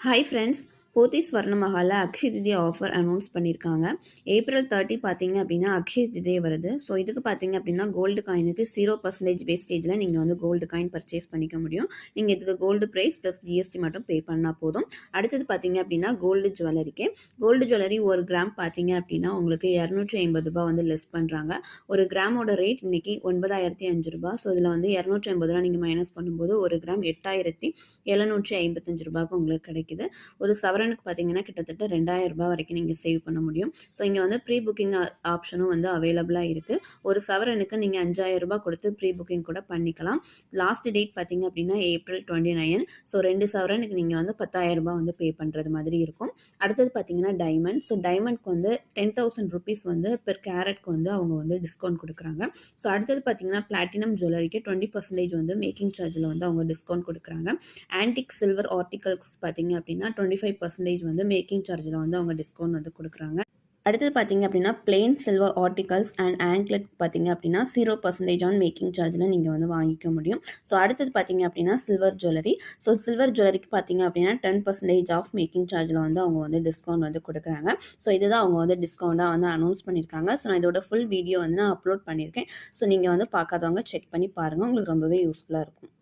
Hi friends. Pothys ஸ்வர்ணமஹால்ல அக்ஷய திதியை ஆஃபர் அனௌன்ஸ் பண்ணியிருக்காங்க. ஏப்ரல் 30 பார்த்தீங்க அப்படின்னா அக்ஷய திதியை வருது. ஸோ இதுக்கு பார்த்தீங்க அப்படின்னா கோல்டு காயினுக்கு 0% வேஸ்டேஜில் நீங்கள் வந்து கோல்டு காயின் பர்ச்சேஸ் பண்ணிக்க முடியும். நீங்கள் இதுக்கு கோல்டு ப்ரைஸ் ப்ளஸ் ஜிஎஸ்டி மட்டும் பே பண்ணால் போதும். அடுத்தது பார்த்தீங்க அப்படின்னா கோல்டு ஜுவல்லரிக்கு. கோல்டு ஜுவல்லரி ஒரு கிராம் பார்த்தீங்க அப்படின்னா உங்களுக்கு ரூ. 250 வந்து லெஸ் பண்ணுறாங்க. ஒரு கிராமோட ரேட் இன்னைக்கு ரூ. 9,005. ஸோ இதில் வந்து 250 நீங்கள் மைனஸ் பண்ணும்போது ஒரு கிராம் ரூ. 8,755 உங்களுக்கு கிடைக்குது. ஒரு சவரனுக்கு பார்த்தீங்கன்னா கிட்டத்தட்ட ரூ. 2,000 வரைக்கும் நீங்கள் சேவ் பண்ண முடியும். ஸோ இங்கே வந்து ப்ரீ புக்கிங் ஆப்ஷனும் வந்து அவைலபிளாக இருக்குது. ஒரு சவரனுக்கு நீங்கள் ரூ. 5,000 கொடுத்து ப்ரீ புக்கிங் கூட பண்ணிக்கலாம். லாஸ்ட் டேட் பார்த்தீங்க அப்படின்னா ஏப்ரல் 29. ஸோ 2 சவரனுக்கு நீங்கள் வந்து ரூ. 10,000 வந்து பே பண்ணுறது மாதிரி இருக்கும். அடுத்தது பார்த்தீங்கன்னா டைமண்ட். ஸோ டைமண்ட்க்கு வந்து ₹10,000 வந்து பெர் கேரட்க்கு வந்து அவங்க வந்து டிஸ்கவுண்ட் கொடுக்குறாங்க. ஸோ அடுத்தது பார்த்தீங்கன்னா பிளாட்டினம் ஜுவல்லரிக்கு 20% வந்து மேக்கிங் சார்ஜில் வந்து அவங்க டிஸ்கவுண்ட் கொடுக்குறாங்க. ஆன்டிக் சில்வர் ஆர்டிகல்ஸ் பார்த்தீங்க அப்படின்னா 25% வந்து மேக்கிங் சார்ஜில் வந்து அவங்க டிஸ்கவுண்ட் வந்து கொடுக்குறாங்க. அடுத்தது பார்த்தீங்க அப்படின்னா plain silver articles and anklet பார்த்தீங்க அப்படின்னா 0% ஆன் மேக்கிங் சார்ஜில் நீங்கள் வந்து வாங்கிக்க முடியும். ஸோ அடுத்தது பார்த்தீங்க அப்படின்னா சில்வர் ஜுவல்லரி. ஸோ சில்வர் ஜுவல்லரிக்கு பார்த்தீங்க அப்படின்னா 10% ஆஃப் மேக்கிங் சார்ஜில் வந்து அவங்க வந்து டிஸ்கவுண்ட் வந்து கொடுக்குறாங்க. ஸோ இதுதான் அவங்க வந்து டிஸ்கவுண்ட்டாக வந்து அனௌன்ஸ் பண்ணியிருக்காங்க. ஸோ நான் இதோட ஃபுல் வீடியோ வந்து நான் அப்லோட் பண்ணியிருக்கேன். ஸோ நீங்கள் வந்து பார்க்காதவங்க செக் பண்ணி பாருங்கள். உங்களுக்கு ரொம்பவே யூஸ்ஃபுல்லாக இருக்கும்.